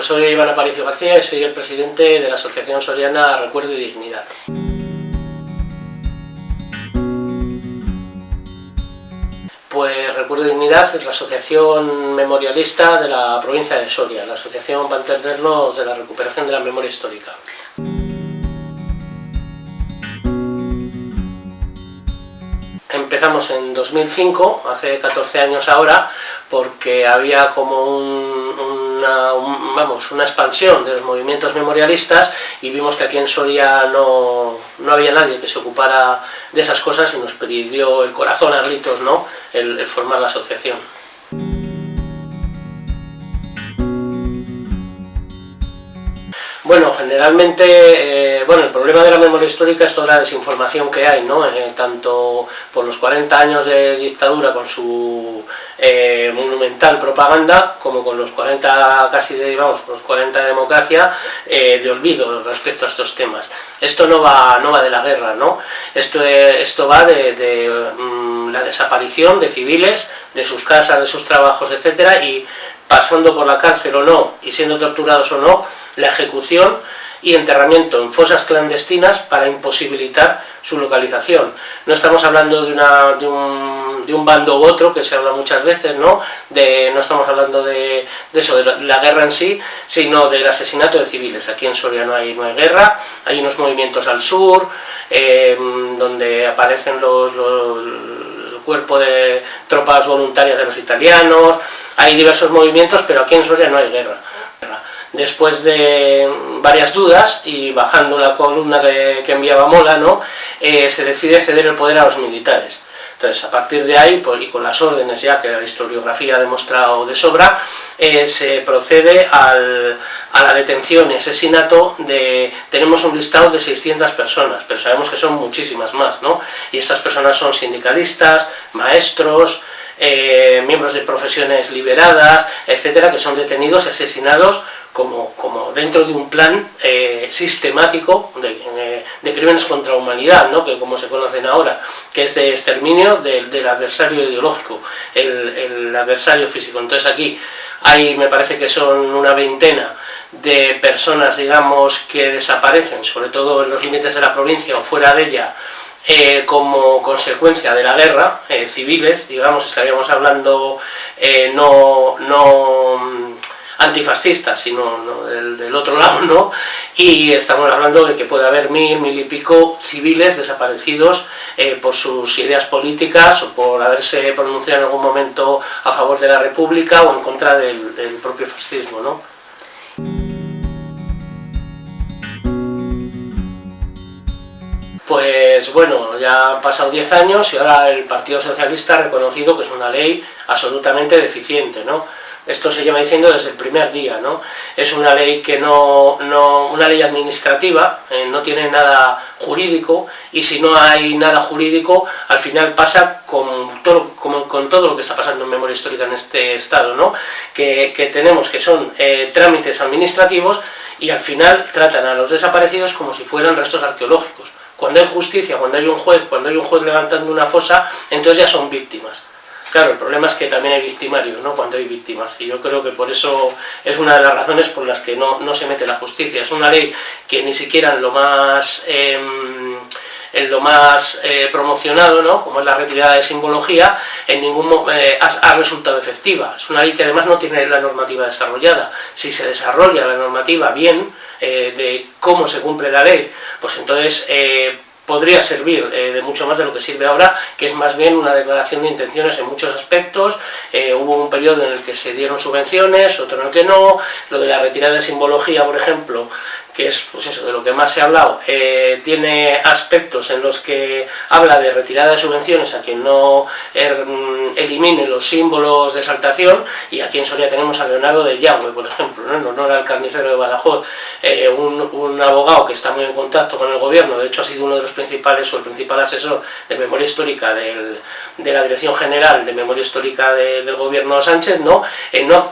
soy Iván Aparicio García y soy el presidente de la Asociación Soriana Recuerdo y Dignidad. Pues Recuerdo y Dignidad es la asociación memorialista de la provincia de Soria, la asociación, para entendernos, de la recuperación de la memoria histórica. Empezamos en 2005, hace 14 años ahora, porque había como una expansión de los movimientos memorialistas y vimos que aquí en Soria no había nadie que se ocupara de esas cosas y nos pidió el corazón a gritos, ¿no?, el formar la asociación. Bueno, generalmente, el problema de la memoria histórica es toda la desinformación que hay, ¿no? Tanto por los 40 años de dictadura con su monumental propaganda, como con los 40 con los 40 de democracia, de olvido respecto a estos temas. Esto no va de la guerra, ¿no? Esto va de la desaparición de civiles, de sus casas, de sus trabajos, etcétera, y pasando por la cárcel o no, y siendo torturados o no, la ejecución y enterramiento en fosas clandestinas para imposibilitar su localización. No estamos hablando de un bando u otro, que se habla muchas veces, ¿no? No estamos hablando de la guerra en sí, sino del asesinato de civiles. Aquí en Soria no hay guerra, hay unos movimientos al sur, donde aparecen el cuerpo de tropas voluntarias de los italianos, hay diversos movimientos, pero aquí en Soria no hay guerra. Después de varias dudas y bajando la columna que enviaba Mola, ¿no?, se decide ceder el poder a los militares. Entonces, a partir de ahí, y con las órdenes ya que la historiografía ha demostrado de sobra, se procede a la detención y asesinato tenemos un listado de 600 personas, pero sabemos que son muchísimas más, ¿no? Y estas personas son sindicalistas, maestros, miembros de profesiones liberadas, etcétera, que son detenidos y asesinados como dentro de un plan sistemático de crímenes contra la humanidad, ¿no?, que como se conocen ahora, que es de exterminio del adversario ideológico, el adversario físico. Entonces aquí me parece que son una veintena de personas, digamos, que desaparecen, sobre todo en los límites de la provincia o fuera de ella, como consecuencia de la guerra, civiles, digamos, estaríamos hablando no antifascistas, sino del otro lado, ¿no? Y estamos hablando de que puede haber 1000 y pico civiles desaparecidos por sus ideas políticas o por haberse pronunciado en algún momento a favor de la República o en contra del propio fascismo, ¿no? Pues bueno, ya han pasado 10 años y ahora el Partido Socialista ha reconocido que es una ley absolutamente deficiente, ¿no? Esto se lleva diciendo desde el primer día, ¿no? Es una ley que una ley administrativa, no tiene nada jurídico, y si no hay nada jurídico, al final pasa con todo lo que está pasando en memoria histórica en este estado, ¿no? Que tenemos que son trámites administrativos y al final tratan a los desaparecidos como si fueran restos arqueológicos. Cuando hay justicia, cuando hay un juez levantando una fosa, entonces ya son víctimas. Claro, el problema es que también hay victimarios, ¿no?, cuando hay víctimas, y yo creo que por eso es una de las razones por las que no se mete la justicia. Es una ley que ni siquiera en lo más promocionado, ¿no?, como es la retirada de simbología, en ningún ha resultado efectiva. Es una ley que además no tiene la normativa desarrollada. Si se desarrolla la normativa bien, de cómo se cumple la ley, pues entonces podría servir de mucho más de lo que sirve ahora, que es más bien una declaración de intenciones en muchos aspectos. Hubo un periodo en el que se dieron subvenciones, otro en el que no. Lo de la retirada de simbología, por ejemplo, que es pues eso, de lo que más se ha hablado, tiene aspectos en los que habla de retirada de subvenciones a quien no elimine los símbolos de exaltación, y aquí en Soria tenemos a Leonardo de Yagüe, por ejemplo, ¿no?, en honor al carnicero de Badajoz, un abogado que está muy en contacto con el gobierno. De hecho ha sido uno de los principales, o el principal asesor de memoria histórica de la Dirección General de Memoria Histórica del gobierno Sánchez, ¿no?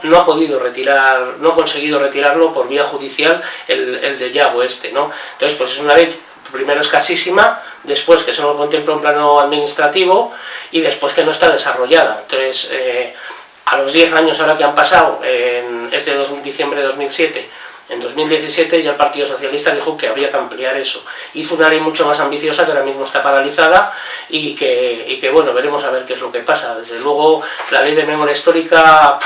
No ha podido retirar, no ha conseguido retirarlo por vía judicial el de Yagüe ¿no? Entonces, pues es una ley, primero, escasísima, después que solo contempla un plano administrativo, y después que no está desarrollada. Entonces, a los 10 años ahora que han pasado, en es de diciembre de 2007. En 2017 ya el Partido Socialista dijo que habría que ampliar eso. Hizo una ley mucho más ambiciosa que ahora mismo está paralizada y que bueno, veremos a ver qué es lo que pasa. Desde luego la ley de memoria histórica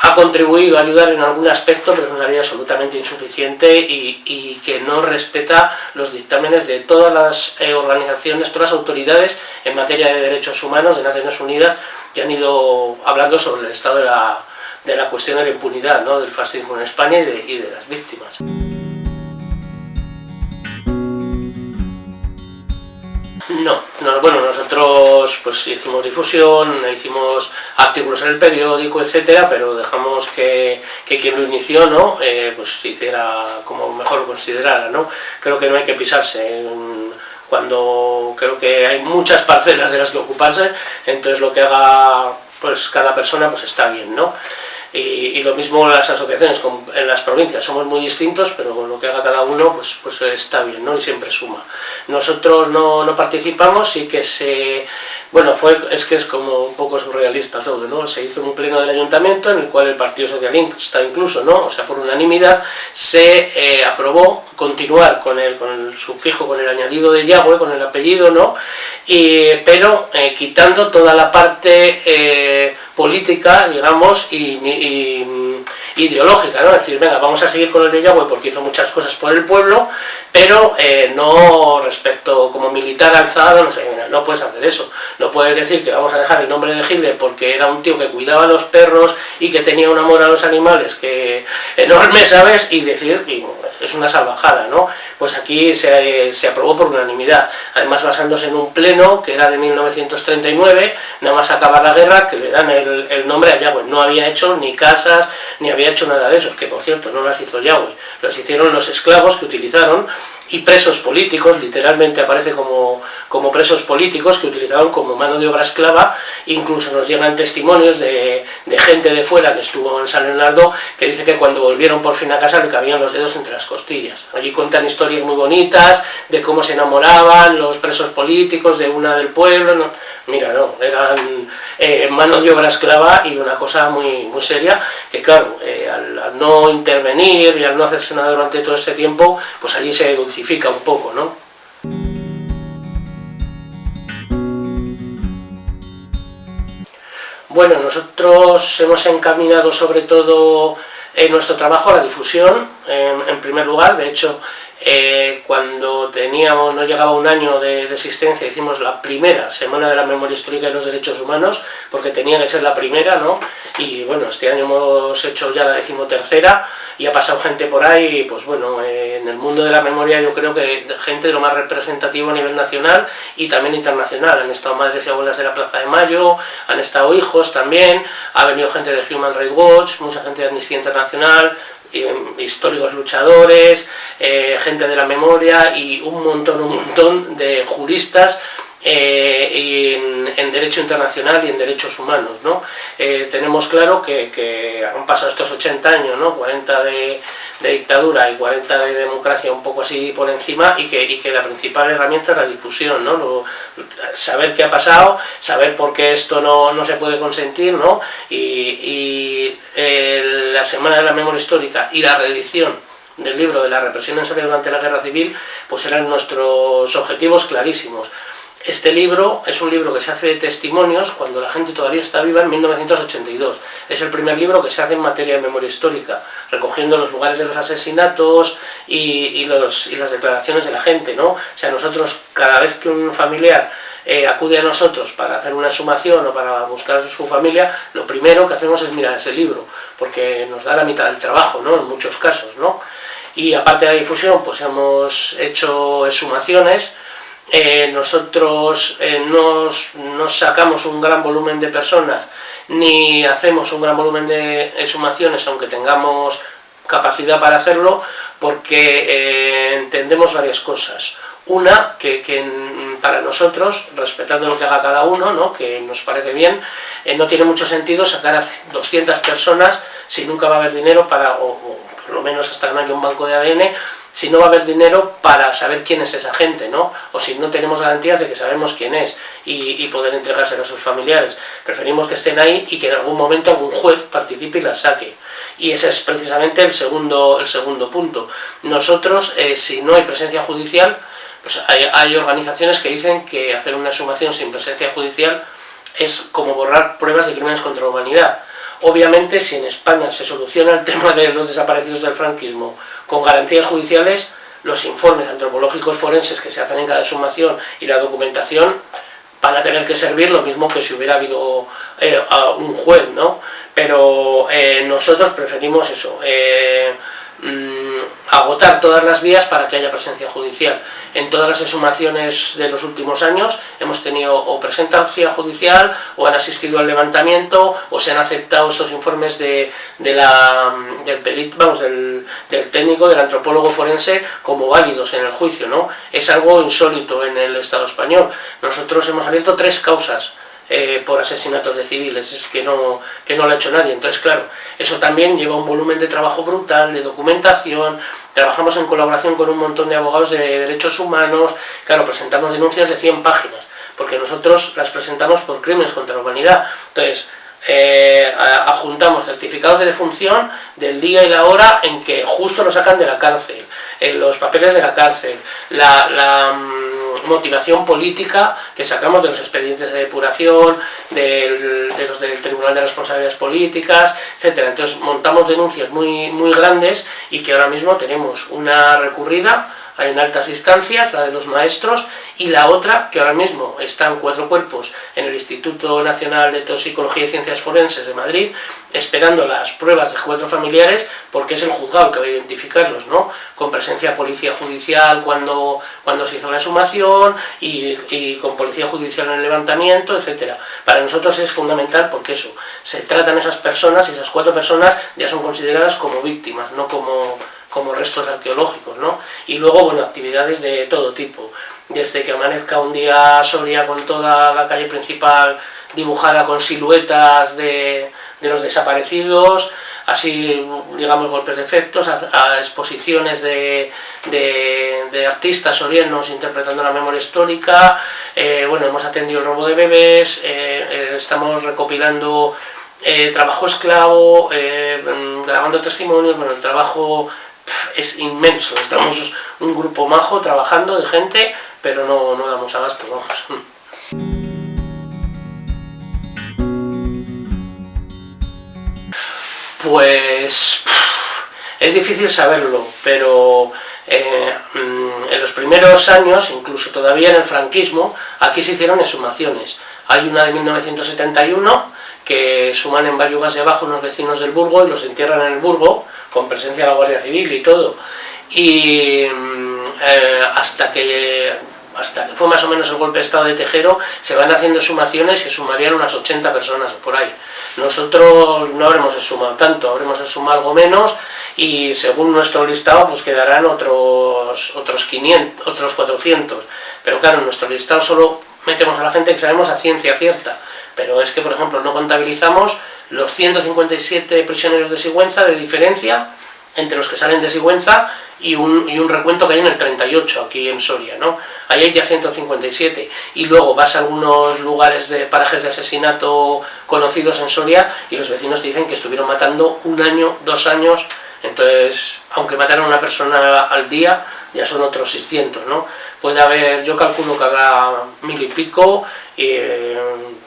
ha contribuido a ayudar en algún aspecto, pero es una ley absolutamente insuficiente y que no respeta los dictámenes de todas las organizaciones, todas las autoridades en materia de derechos humanos de Naciones Unidas que han ido hablando sobre el estado de la cuestión de la impunidad, ¿no?, del fascismo en España y de las víctimas. No, bueno, nosotros pues hicimos difusión, hicimos artículos en el periódico, etcétera, pero dejamos que quien lo inició, ¿no?, pues hiciera como mejor lo considerara, ¿no? Creo que no hay que pisarse cuando creo que hay muchas parcelas de las que ocuparse, entonces lo que haga pues cada persona pues está bien, ¿no? Y lo mismo las asociaciones en las provincias, somos muy distintos, pero con lo que haga cada uno pues está bien, ¿no?, y siempre suma. Nosotros no participamos, sí que bueno, es que es como un poco surrealista todo, ¿no? Se hizo un pleno del ayuntamiento en el cual el Partido Socialista incluso, ¿no?, o sea, por unanimidad, se aprobó continuar con el sufijo, con el añadido de Yagüe, con el apellido, ¿no?, pero quitando toda la parte política, digamos, y ideológica, ¿no? Es decir, venga, vamos a seguir con el de Yagüe porque hizo muchas cosas por el pueblo, pero no respecto como militar alzado, no sé, no puedes hacer eso. No puedes decir que vamos a dejar el nombre de Hitler porque era un tío que cuidaba a los perros y que tenía un amor a los animales que enorme, ¿sabes? Y decir, es una salvajada, ¿no? Pues aquí se aprobó por unanimidad, además basándose en un pleno que era de 1939, nada más acabar la guerra, que le dan el nombre a Yagüe. No había hecho ni casas, ni había hecho nada de eso, que por cierto no las hizo Yagüe, las hicieron los esclavos que utilizaron, y presos políticos, literalmente aparece como presos políticos que utilizaban como mano de obra esclava. Incluso nos llegan testimonios de gente de fuera que estuvo en San Leonardo, que dice que cuando volvieron por fin a casa le cabían los dedos entre las costillas. Allí cuentan historias muy bonitas de cómo se enamoraban los presos políticos de una del pueblo, ¿no? Mira, no, eran mano de obra esclava y una cosa muy, muy seria, que claro, al no intervenir y al no hacerse nada durante todo este tiempo, pues allí se dulcifica un poco, ¿no? Bueno, nosotros hemos encaminado sobre todo nuestro trabajo a la difusión, en primer lugar. De hecho, cuando no llegaba un año de existencia, hicimos la primera Semana de la Memoria Histórica y los Derechos Humanos, porque tenía que ser la primera, ¿no? Y bueno, este año hemos hecho ya la 13ª y ha pasado gente por ahí, pues bueno, en el mundo de la memoria yo creo que gente de lo más representativo a nivel nacional y también internacional. Han estado madres y abuelas de la Plaza de Mayo, han estado hijos también, ha venido gente de Human Rights Watch, mucha gente de Amnistía Internacional, históricos luchadores, gente de la memoria y un montón de juristas en derecho internacional y en derechos humanos, ¿no? Tenemos claro que han pasado estos 80 años, ¿no? 40 de dictadura y 40 de democracia un poco así por encima, y que la principal herramienta es la difusión, ¿no? Saber qué ha pasado, saber por qué esto no se puede consentir, ¿no? La Semana de la Memoria Histórica y la reedición del libro de la represión en Soria durante la Guerra Civil, pues eran nuestros objetivos clarísimos. Este libro es un libro que se hace de testimonios cuando la gente todavía está viva, en 1982. Es el primer libro que se hace en materia de memoria histórica, recogiendo los lugares de los asesinatos y las declaraciones de la gente, ¿no? O sea, nosotros, cada vez que un familiar acude a nosotros para hacer una exhumación o para buscar su familia, lo primero que hacemos es mirar ese libro, porque nos da la mitad del trabajo, ¿no? En muchos casos, ¿no? Y aparte de la difusión, pues hemos hecho exhumaciones. Nosotros no sacamos un gran volumen de personas, ni hacemos un gran volumen de exhumaciones, aunque tengamos capacidad para hacerlo, porque entendemos varias cosas. Una, que para nosotros, respetando lo que haga cada uno, ¿no?, que nos parece bien, no tiene mucho sentido sacar a 200 personas si nunca va a haber dinero para, o por lo menos hasta que no haya un banco de ADN, si no va a haber dinero para saber quién es esa gente, ¿no? O si no tenemos garantías de que sabemos quién es y poder entregárselo a sus familiares. Preferimos que estén ahí y que en algún momento algún juez participe y las saque. Y ese es precisamente el segundo punto. Nosotros, si no hay presencia judicial, pues hay organizaciones que dicen que hacer una exhumación sin presencia judicial es como borrar pruebas de crímenes contra la humanidad. Obviamente, si en España se soluciona el tema de los desaparecidos del franquismo con garantías judiciales, los informes antropológicos forenses que se hacen en cada exhumación y la documentación van a tener que servir lo mismo que si hubiera habido un juez, ¿no? Pero nosotros preferimos eso, agotar todas las vías para que haya presencia judicial. En todas las exhumaciones de los últimos años hemos tenido o presencia judicial, o han asistido al levantamiento, o se han aceptado estos informes del técnico, del antropólogo forense, como válidos en el juicio, ¿no? Es algo insólito en el Estado español. Nosotros hemos abierto 3 causas por asesinatos de civiles, es que no lo ha hecho nadie. Entonces, claro, eso también lleva un volumen de trabajo brutal, de documentación. Trabajamos en colaboración con un montón de abogados de derechos humanos. Claro, presentamos denuncias de 100 páginas, porque nosotros las presentamos por crímenes contra la humanidad. Entonces, adjuntamos certificados de defunción del día y la hora en que justo lo sacan de la cárcel, los papeles de la cárcel, la motivación política que sacamos de los expedientes de depuración, de los del Tribunal de Responsabilidades Políticas, etcétera. Entonces montamos denuncias muy grandes, y que ahora mismo tenemos una recurrida en altas instancias, la de los maestros, y la otra, que ahora mismo están 4 cuerpos en el Instituto Nacional de Toxicología y Ciencias Forenses de Madrid, esperando las pruebas de 4 familiares, porque es el juzgado el que va a identificarlos, ¿no? Con presencia de policía judicial cuando se hizo la exhumación, y con policía judicial en el levantamiento, etcétera. Para nosotros es fundamental, porque eso, se tratan esas personas, y esas 4 personas ya son consideradas como víctimas, no como restos arqueológicos, ¿no? Y luego, bueno, actividades de todo tipo, desde que amanezca un día Soria con toda la calle principal dibujada con siluetas de los desaparecidos, así, digamos, golpes de efectos, a exposiciones de artistas sorianos interpretando la memoria histórica. Bueno, hemos atendido el robo de bebés, estamos recopilando trabajo esclavo, grabando testimonios. Bueno, el trabajo es inmenso, estamos un grupo majo trabajando de gente, pero no damos abasto, vamos. Pues es difícil saberlo, pero en los primeros años, incluso todavía en el franquismo, aquí se hicieron exhumaciones. Hay una de 1971 que suman en Bayugas de Abajo unos vecinos del Burgo y los entierran en el Burgo, con presencia de la Guardia Civil y todo. Y hasta que fue más o menos el golpe de estado de Tejero, se van haciendo exhumaciones, y sumarían unas 80 personas o por ahí. Nosotros no habremos exhumado tanto, habremos exhumado algo menos, y según nuestro listado pues quedarán otros 500, otros 400. Pero claro, en nuestro listado solo metemos a la gente que sabemos a ciencia cierta. Pero es que, por ejemplo, no contabilizamos los 157 prisioneros de Sigüenza, de diferencia entre los que salen de Sigüenza y un recuento que hay en el 38, aquí en Soria, ¿no? Ahí hay ya 157. Y luego vas a algunos lugares de parajes de asesinato conocidos en Soria, y los vecinos te dicen que estuvieron matando 1 año, 2 años. Entonces, aunque mataran a una persona al día, ya son otros 600, ¿no? Puede haber, yo calculo que habrá 1000 y pico,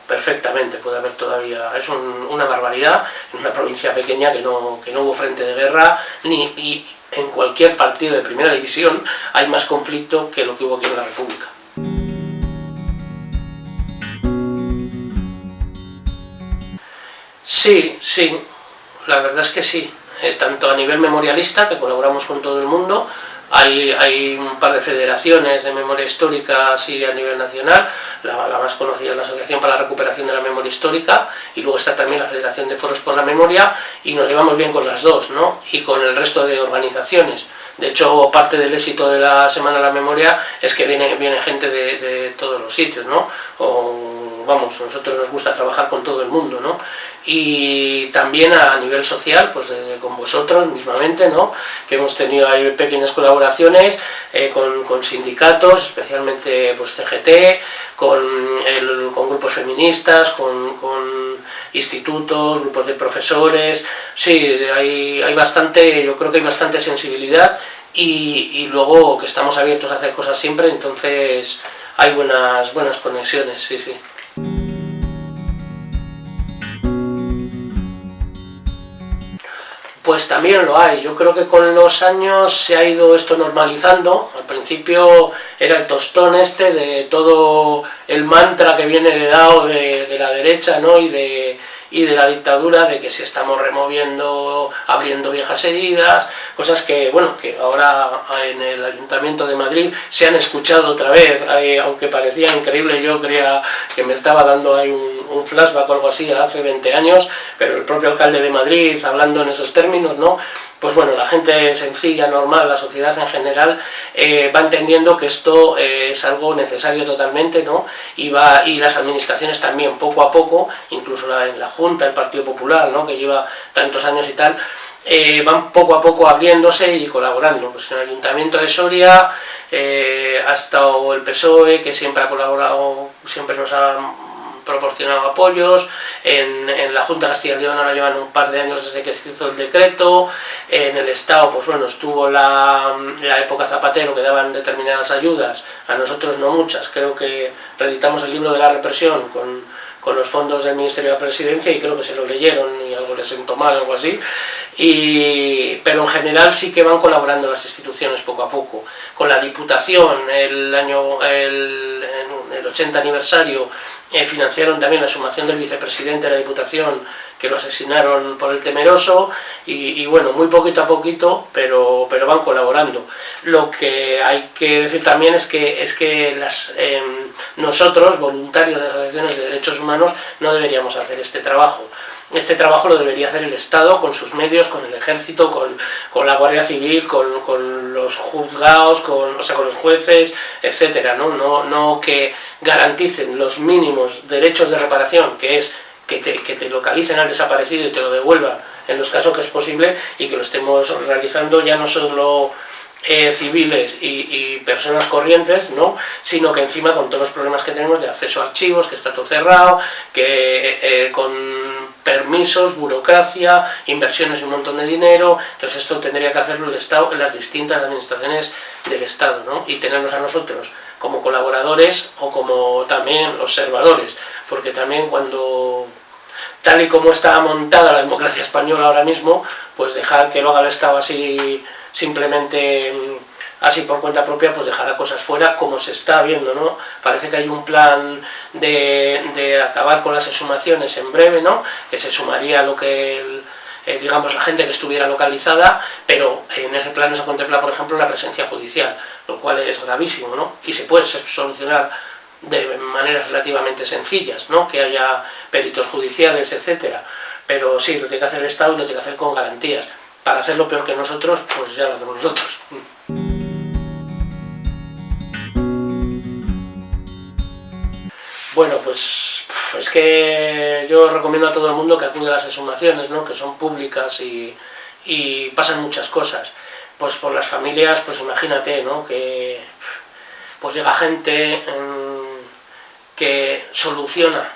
perfectamente puede haber todavía. Es una barbaridad en una provincia pequeña que no hubo frente de guerra, y en cualquier partido de primera división hay más conflicto que lo que hubo aquí en la República. Sí, la verdad es que sí, tanto a nivel memorialista, que colaboramos con todo el mundo. Hay un par de federaciones de memoria histórica así a nivel nacional. La más conocida es la Asociación para la Recuperación de la Memoria Histórica, y luego está también la Federación de Foros por la Memoria, y nos llevamos bien con las dos, ¿no? Y con el resto de organizaciones. De hecho, parte del éxito de la Semana de la Memoria es que viene gente de todos los sitios, ¿no? vamos, a nosotros nos gusta trabajar con todo el mundo, ¿no? Y también a nivel social, pues con vosotros mismamente, ¿no? Que hemos tenido ahí pequeñas colaboraciones con sindicatos, especialmente pues CGT, con grupos feministas, con institutos, grupos de profesores. Sí, hay bastante, yo creo que hay bastante sensibilidad y luego que estamos abiertos a hacer cosas siempre, entonces hay buenas conexiones, sí, sí. Pues también lo hay, yo creo que con los años se ha ido esto normalizando. Al principio era el tostón este de todo el mantra que viene heredado de la derecha, ¿no? y de la dictadura, de que si estamos removiendo, abriendo viejas heridas, cosas que, bueno, que ahora en el Ayuntamiento de Madrid se han escuchado otra vez, aunque parecía increíble, yo creía que me estaba dando ahí un flashback o algo así hace 20 años, pero el propio alcalde de Madrid hablando en esos términos, ¿no? Pues bueno, la gente sencilla, normal, la sociedad en general va entendiendo que esto es algo necesario totalmente, ¿no? Y las administraciones también, poco a poco, incluso en la Junta, el Partido Popular, ¿no? Que lleva tantos años y tal, van poco a poco abriéndose y colaborando. Pues en el Ayuntamiento de Soria ha estado el PSOE, que siempre ha colaborado, siempre nos ha proporcionado apoyos. En la Junta de Castilla y León ahora llevan un par de años desde que se hizo el decreto. En el Estado, pues bueno, estuvo la época Zapatero, que daban determinadas ayudas, a nosotros no muchas. Creo que reeditamos el libro de la represión con los fondos del Ministerio de la Presidencia y creo que se lo leyeron y algo les sentó mal, algo así. Pero en general sí que van colaborando las instituciones poco a poco. Con la Diputación, el 80 aniversario, financiaron también la exhumación del vicepresidente de la Diputación, que lo asesinaron por el Temeroso, y bueno, muy poquito a poquito, pero van colaborando. Lo que hay que decir también es que nosotros, voluntarios de asociaciones de derechos humanos, no deberíamos hacer este trabajo. Este trabajo lo debería hacer el Estado con sus medios, con el Ejército, con la Guardia Civil, con los juzgados, con los jueces, etcétera, ¿no? No que garanticen los mínimos derechos de reparación, que es que te localicen al desaparecido y te lo devuelvan en los casos que es posible, y que lo estemos realizando ya no solo civiles y personas corrientes, ¿no? Sino que encima con todos los problemas que tenemos de acceso a archivos, que está todo cerrado, que con permisos, burocracia, inversiones y un montón de dinero. Entonces esto tendría que hacerlo el Estado en las distintas administraciones del Estado, ¿no? Y tenernos a nosotros como colaboradores o como también observadores, porque también cuando, tal y como está montada la democracia española ahora mismo, pues dejar que lo haga el Estado así, simplemente así por cuenta propia, pues dejará cosas fuera, como se está viendo, ¿no? Parece que hay un plan de acabar con las exhumaciones en breve, ¿no? Que se sumaría lo que digamos, la gente que estuviera localizada, pero en ese plan no se contempla, por ejemplo, la presencia judicial, lo cual es gravísimo, ¿no? Y se puede solucionar de maneras relativamente sencillas, ¿no? Que haya peritos judiciales, etcétera. Pero sí, lo tiene que hacer el Estado y lo tiene que hacer con garantías. Para hacerlo peor que nosotros, pues ya lo hacemos nosotros. Bueno, pues es que yo recomiendo a todo el mundo que acude a las exhumaciones, ¿no? Que son públicas y pasan muchas cosas. Pues por las familias, pues imagínate, ¿no? Que pues llega gente que soluciona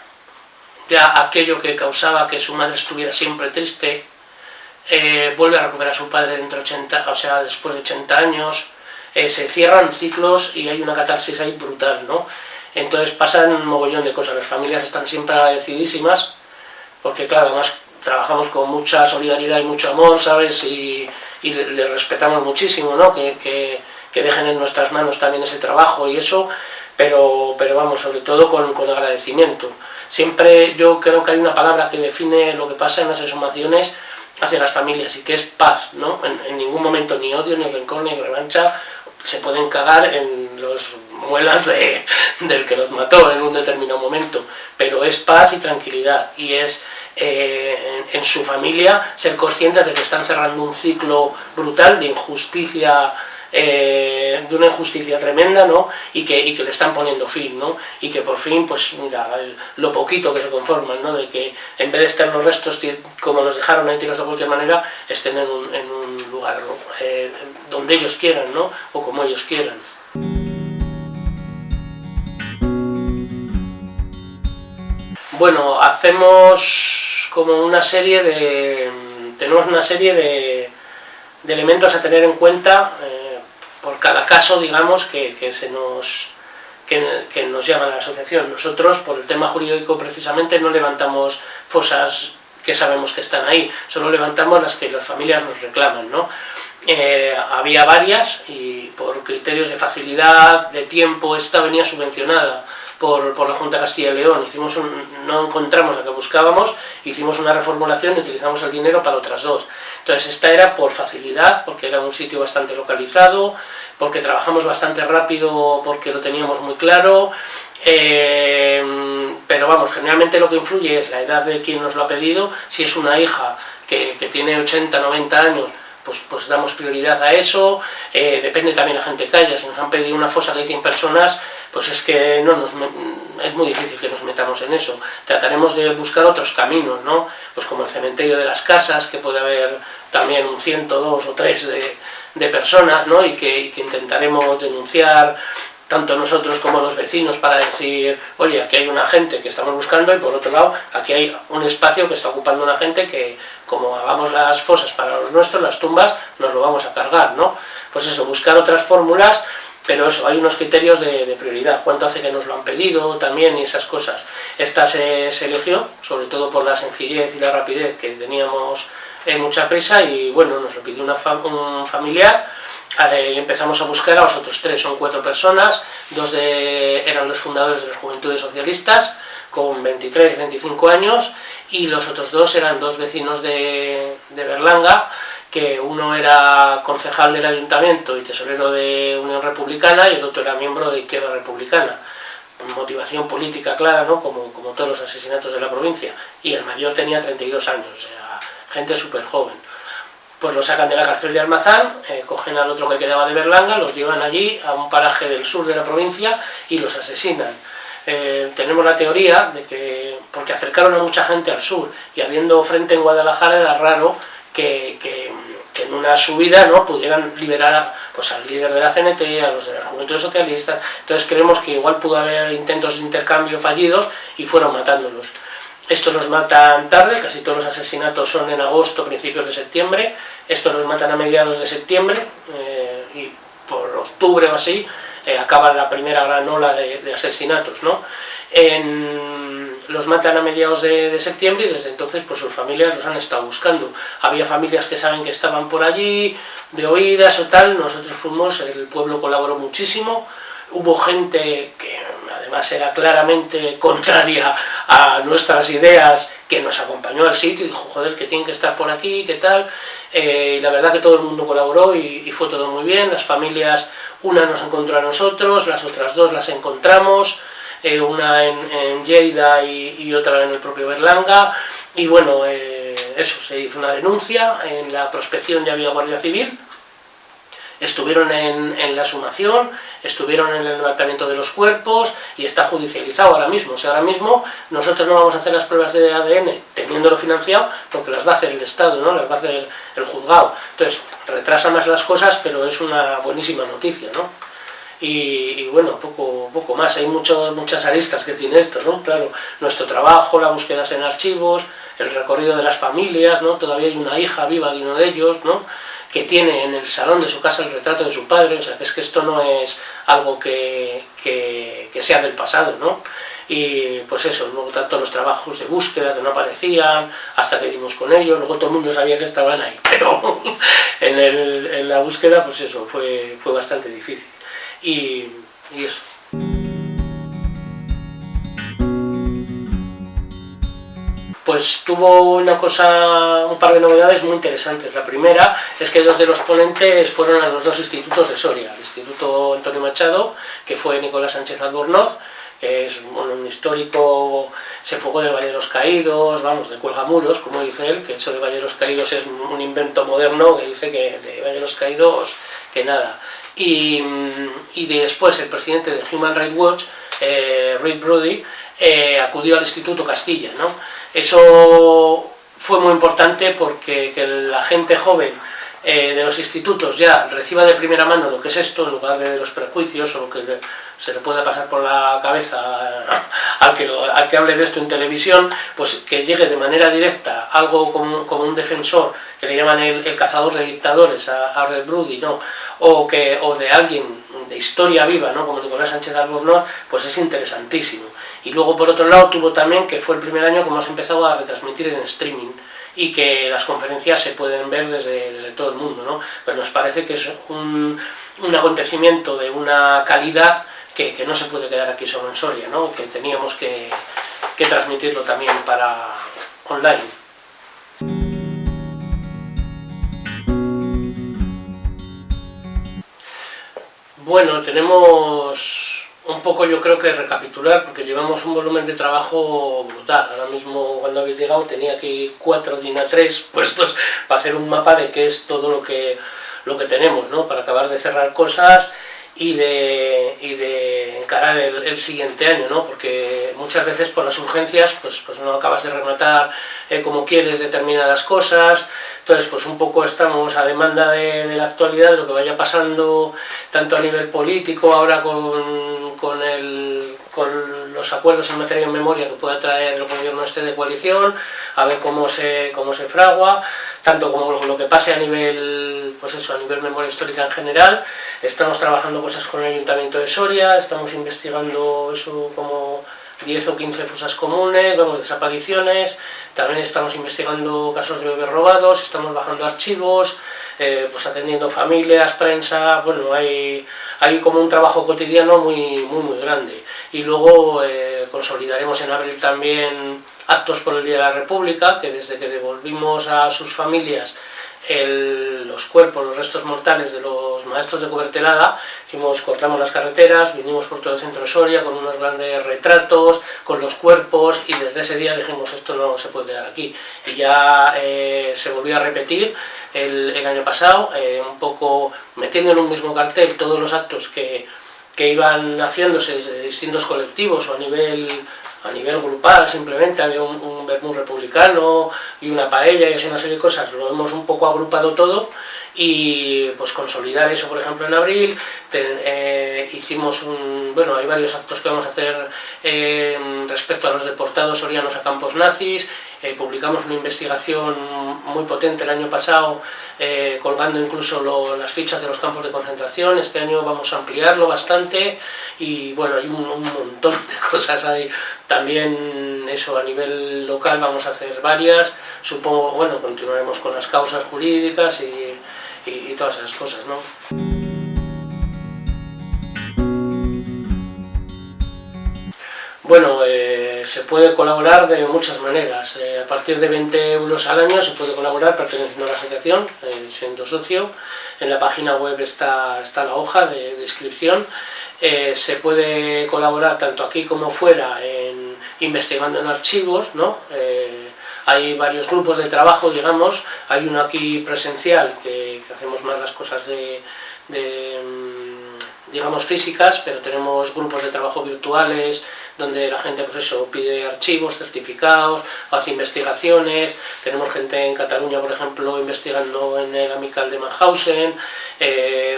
ya aquello que causaba que su madre estuviera siempre triste, vuelve a recuperar a su padre después de 80 años, se cierran ciclos y hay una catarsis ahí brutal, ¿no? Entonces pasan un mogollón de cosas, las familias están siempre agradecidísimas, porque claro, además trabajamos con mucha solidaridad y mucho amor, ¿sabes? Y les respetamos muchísimo, ¿no? Que dejen en nuestras manos también ese trabajo y eso, pero vamos, sobre todo con agradecimiento. Siempre yo creo que hay una palabra que define lo que pasa en las exhumaciones hacia las familias, y que es paz, ¿no? En ningún momento ni odio, ni rencor, ni revancha se pueden cagar en los muelas del que los mató en un determinado momento, pero es paz y tranquilidad, y es en su familia ser conscientes de que están cerrando un ciclo brutal de injusticia de una injusticia tremenda, ¿no? y que le están poniendo fin, ¿no? Y que por fin, pues mira, lo poquito que se conforman, ¿no? De que en vez de estar los restos como los dejaron ahí tirados de cualquier manera, estén en un lugar, ¿no? Donde ellos quieran, ¿no? O como ellos quieran. Bueno, hacemos como una serie de... tenemos una serie de elementos a tener en cuenta por cada caso, digamos, que nos llama a la asociación. Nosotros, por el tema jurídico precisamente, no levantamos fosas que sabemos que están ahí, solo levantamos las que las familias nos reclaman, ¿no? Había varias y por criterios de facilidad, de tiempo, esta venía subvencionada por la Junta de Castilla y León. No encontramos la que buscábamos, hicimos una reformulación y utilizamos el dinero para otras dos. Entonces esta era por facilidad, porque era un sitio bastante localizado, porque trabajamos bastante rápido, porque lo teníamos muy claro, pero vamos, generalmente lo que influye es la edad de quien nos lo ha pedido. Si es una hija que tiene 80, 90 años, pues damos prioridad a eso. Depende también la gente que haya. Si nos han pedido una fosa que hay 100 personas, pues es que es muy difícil que nos metamos en eso. Trataremos de buscar otros caminos, ¿no? Pues como el cementerio de las casas, que puede haber también un 100, 2 o 3 de personas, ¿no? Y que intentaremos denunciar tanto nosotros como los vecinos para decir, oye, aquí hay una gente que estamos buscando, y por otro lado, aquí hay un espacio que está ocupando una gente que, como hagamos las fosas para los nuestros, las tumbas, nos lo vamos a cargar, ¿no? Pues eso, buscar otras fórmulas, pero eso, hay unos criterios de prioridad, cuánto hace que nos lo han pedido también y esas cosas. Esta se eligió, sobre todo por la sencillez y la rapidez, que teníamos mucha prisa, y bueno, nos lo pidió un familiar. Y empezamos a buscar a los otros 3, son 4 personas, 2 eran los fundadores de las Juventudes Socialistas, con 23, 25 años, y los otros 2 eran 2 vecinos de Berlanga, que uno era concejal del ayuntamiento y tesorero de Unión Republicana, y el otro era miembro de Izquierda Republicana. Motivación política clara, ¿no? Como todos los asesinatos de la provincia, y el mayor tenía 32 años, o sea, gente súper joven. Pues lo sacan de la cárcel de Almazán, cogen al otro que quedaba de Berlanga, los llevan allí a un paraje del sur de la provincia y los asesinan. Tenemos la teoría de que, porque acercaron a mucha gente al sur, y habiendo frente en Guadalajara, era raro que en una subida, ¿no?, pudieran liberar pues al líder de la CNT, a los de las Juventudes Socialistas. Entonces creemos que igual pudo haber intentos de intercambio fallidos y fueron matándolos. Estos los matan tarde, casi todos los asesinatos son en agosto, principios de septiembre. Estos los matan a mediados de septiembre, y por octubre o así acaba la primera gran ola de asesinatos, ¿no? Los matan a mediados de septiembre, y desde entonces pues sus familias los han estado buscando. Había familias que saben que estaban por allí, de oídas o tal. Nosotros fuimos, el pueblo colaboró muchísimo. Hubo gente que además era claramente contraria a nuestras ideas, que nos acompañó al sitio y dijo, joder, que tienen que estar por aquí, qué tal. Y la verdad que todo el mundo colaboró y fue todo muy bien. Las familias, una nos encontró a nosotros, las otras 2 las encontramos, una en Lleida y otra en el propio Berlanga. Y bueno, eso, se hizo una denuncia, en la prospección ya había Guardia Civil. Estuvieron en la exhumación, estuvieron en el levantamiento de los cuerpos, y está judicializado ahora mismo. O sea, ahora mismo nosotros no vamos a hacer las pruebas de ADN teniéndolo financiado, porque las va a hacer el Estado, ¿no? Las va a hacer el juzgado. Entonces, retrasa más las cosas, pero es una buenísima noticia, ¿no? Y bueno, poco más. Hay muchas aristas que tiene esto, ¿no? Claro, nuestro trabajo, las búsquedas en archivos, el recorrido de las familias, ¿no? Todavía hay una hija viva de uno de ellos, ¿no?, que tiene en el salón de su casa el retrato de su padre. O sea, que es que esto no es algo que sea del pasado, ¿no? Y pues eso, luego tanto los trabajos de búsqueda que no aparecían, hasta que dimos con ellos, luego todo el mundo sabía que estaban ahí, pero en la búsqueda, pues eso, fue bastante difícil. Y eso. Pues tuvo un par de novedades muy interesantes. La primera es que 2 de los ponentes fueron a los 2 institutos de Soria, el Instituto Antonio Machado, que fue Nicolás Sánchez Albornoz, es bueno, un histórico, se fugó del Valle de los Caídos, vamos, de Cuelgamuros, como dice él, que eso de Valle de los Caídos es un invento moderno, que dice que de Valle de los Caídos que nada. Y después el presidente de Human Rights Watch, Reed Brody, acudió al Instituto Castilla, ¿no? Eso fue muy importante porque que la gente joven de los institutos ya reciba de primera mano lo que es esto, en lugar de los prejuicios o lo que se le pueda pasar por la cabeza al que hable de esto en televisión, pues que llegue de manera directa algo como un defensor, que le llaman el cazador de dictadores, a Reed Brody, ¿no? o de alguien de historia viva, ¿no? Como Nicolás Sánchez Albornoz, pues es interesantísimo. Y luego por otro lado tuvo también que fue el primer año que hemos empezado a retransmitir en streaming, y que las conferencias se pueden ver desde todo el mundo, ¿no? Pues nos parece que es un acontecimiento de una calidad que no se puede quedar aquí solo en Soria, ¿no? Que teníamos que transmitirlo también para online. Bueno, tenemos un poco, yo creo que recapitular, porque llevamos un volumen de trabajo brutal. Ahora mismo, cuando habéis llegado, tenía aquí 4 DIN A3 puestos para hacer un mapa de qué es todo lo que tenemos, ¿no? Para acabar de cerrar cosas y de encarar el siguiente año, ¿no? Porque muchas veces por las urgencias pues no acabas de rematar como quieres determinadas cosas. Entonces pues un poco estamos a demanda de la actualidad, de lo que vaya pasando tanto a nivel político, ahora con los acuerdos en materia de memoria que pueda traer el gobierno de coalición, a ver cómo se fragua, tanto como lo que pase a nivel, pues eso, a nivel memoria histórica en general. Estamos trabajando cosas con el Ayuntamiento de Soria, estamos investigando eso como 10 o 15 fosas comunes, vamos, desapariciones, también estamos investigando casos de bebés robados, estamos bajando archivos, pues atendiendo familias, prensa, bueno, hay como un trabajo cotidiano muy grande. Y luego consolidaremos en abril también actos por el Día de la República, que desde que devolvimos a sus familias los cuerpos, los restos mortales de los maestros de Cubertelada, cortamos las carreteras, vinimos por todo el centro de Soria con unos grandes retratos, con los cuerpos, y desde ese día dijimos esto no se puede quedar aquí. Y ya se volvió a repetir el año pasado, un poco metiendo en un mismo cartel todos los actos que iban haciéndose desde distintos colectivos o a nivel grupal. Simplemente había un vermú republicano y una paella y es una serie de cosas, lo hemos un poco agrupado todo y pues consolidar eso. Por ejemplo, en abril hicimos bueno, hay varios actos que vamos a hacer respecto a los deportados sorianos a campos nazis. Publicamos una investigación muy potente el año pasado, colgando incluso las fichas de los campos de concentración. Este año vamos a ampliarlo bastante y bueno, hay un montón de cosas ahí. También eso a nivel local vamos a hacer varias, supongo, bueno, continuaremos con las causas jurídicas y todas esas cosas, ¿no? Bueno, se puede colaborar de muchas maneras. A partir de 20 euros al año se puede colaborar perteneciendo a la asociación, siendo socio. En la página web está la hoja de inscripción. Se puede colaborar tanto aquí como fuera investigando en archivos, ¿no? Hay varios grupos de trabajo, digamos. Hay uno aquí presencial que hacemos más las cosas digamos físicas, pero tenemos grupos de trabajo virtuales donde la gente pues eso, pide archivos, certificados, hace investigaciones. Tenemos gente en Cataluña, por ejemplo, investigando en el Amical de Mauthausen,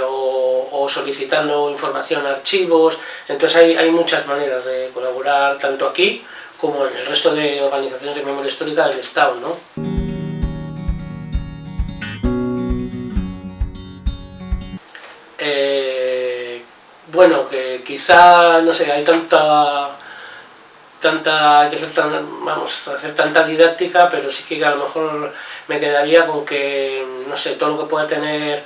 o solicitando información a archivos. Entonces hay muchas maneras de colaborar, tanto aquí como en el resto de organizaciones de memoria histórica del Estado, ¿no? Bueno, que quizá, no sé, hay hay que hacer tanta didáctica, pero sí que a lo mejor me quedaría con que, no sé, todo lo que pueda tener,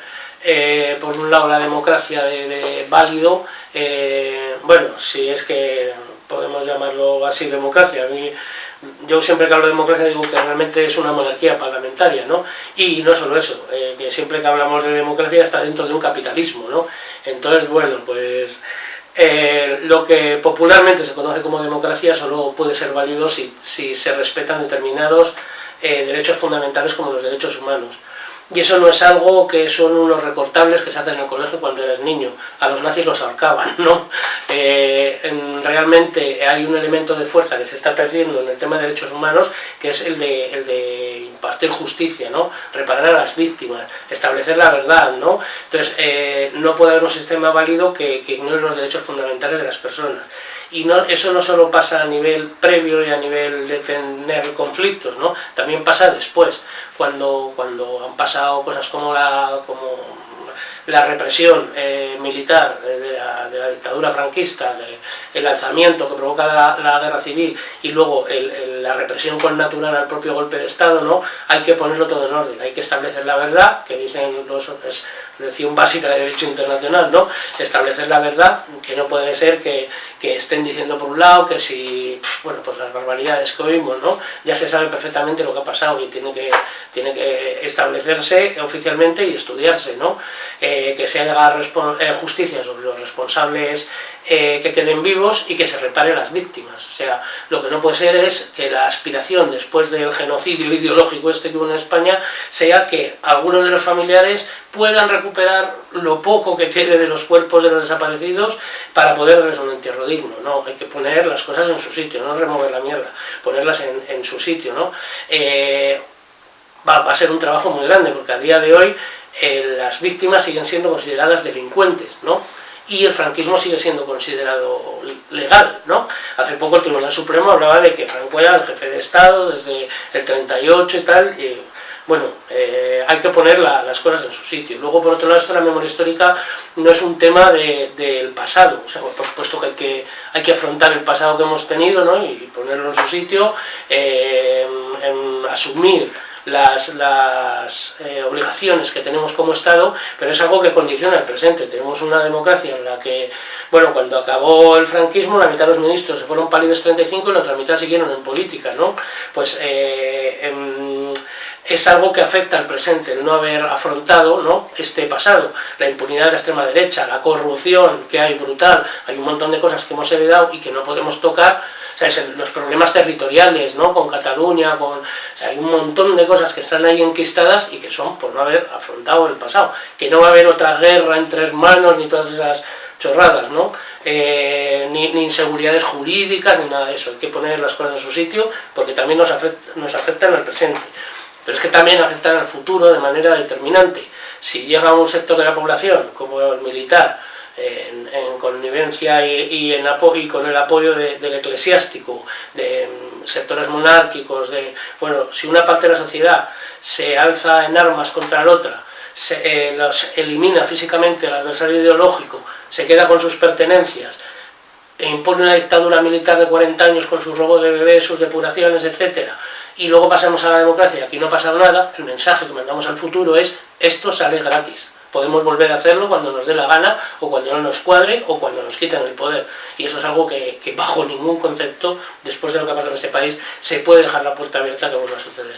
por un lado, la democracia de válido, bueno, si es que podemos llamarlo así, democracia. Yo siempre que hablo de democracia digo que realmente es una monarquía parlamentaria, ¿no? Y no solo eso, que siempre que hablamos de democracia está dentro de un capitalismo, ¿no? Entonces, bueno, pues Lo que popularmente se conoce como democracia solo puede ser válido si se respetan determinados derechos fundamentales como los derechos humanos. Y eso no es algo que son unos recortables que se hacen en el colegio cuando eres niño. A los nazis los ahorcaban, ¿no? Realmente hay un elemento de fuerza que se está perdiendo en el tema de derechos humanos, que es el de impartir justicia, ¿no? Reparar a las víctimas, establecer la verdad, ¿no? Entonces, no puede haber un sistema válido que ignore los derechos fundamentales de las personas. Y eso no solo pasa a nivel previo y a nivel de tener conflictos, ¿no? También pasa después, cuando han pasado cosas como la represión militar de la dictadura franquista, el alzamiento que provoca la guerra civil y luego la represión connatural al propio golpe de Estado, ¿no? Hay que ponerlo todo en orden, hay que establecer la verdad, que dicen es lección básica de derecho internacional, ¿no? Establecer la verdad, que no puede ser que estén diciendo por un lado que si, bueno, pues las barbaridades que oímos, ¿no? Ya se sabe perfectamente lo que ha pasado y tiene que establecerse oficialmente y estudiarse, ¿no? Que se haga justicia sobre los responsables que queden vivos y que se repare a las víctimas. O sea, lo que no puede ser es que la aspiración después del genocidio ideológico que hubo en España sea que algunos de los familiares puedan recuperar lo poco que quede de los cuerpos de los desaparecidos para poder darles un entierro digno, ¿no? Hay que poner las cosas en su sitio, no remover la mierda, ponerlas en su sitio, ¿no? Va a ser un trabajo muy grande, porque a día de hoy las víctimas siguen siendo consideradas delincuentes, ¿no? Y el franquismo sigue siendo considerado legal, ¿no? Hace poco el Tribunal Supremo hablaba de que Franco era el jefe de Estado desde el 38 y tal, y bueno, hay que poner las cosas en su sitio. Y luego, por otro lado, esto de la memoria histórica no es un tema del pasado, o sea, por supuesto que hay que afrontar el pasado que hemos tenido, ¿no? Y ponerlo en su sitio, asumir las obligaciones que tenemos como Estado, pero es algo que condiciona el presente. Tenemos una democracia en la que, bueno, cuando acabó el franquismo, la mitad de los ministros se fueron para el IBEX 35 y la otra mitad siguieron en política, ¿no? Pues es algo que afecta al presente, el no haber afrontado, ¿no?, este pasado, la impunidad de la extrema derecha, la corrupción que hay brutal, hay un montón de cosas que hemos heredado y que no podemos tocar. O sea, los problemas territoriales, ¿no?, con Cataluña, o sea, hay un montón de cosas que están ahí enquistadas y que son por no haber afrontado el pasado. Que no va a haber otra guerra entre hermanos ni todas esas chorradas, ¿no? Ni inseguridades jurídicas ni nada de eso. Hay que poner las cosas en su sitio porque también nos afectan al presente. Pero es que también afectan al futuro de manera determinante. Si llega un sector de la población, como el militar, en connivencia y con el apoyo del eclesiástico, de sectores monárquicos, bueno, si una parte de la sociedad se alza en armas contra la otra, los elimina físicamente al adversario ideológico, se queda con sus pertenencias, e impone una dictadura militar de 40 años con su robo de bebés, sus depuraciones, etcétera, y luego pasamos a la democracia y aquí no pasa nada, el mensaje que mandamos al futuro es: esto sale gratis. Podemos volver a hacerlo cuando nos dé la gana, o cuando no nos cuadre, o cuando nos quiten el poder. Y eso es algo que bajo ningún concepto, después de lo que ha pasado en este país, se puede dejar la puerta abierta a que vuelva a suceder.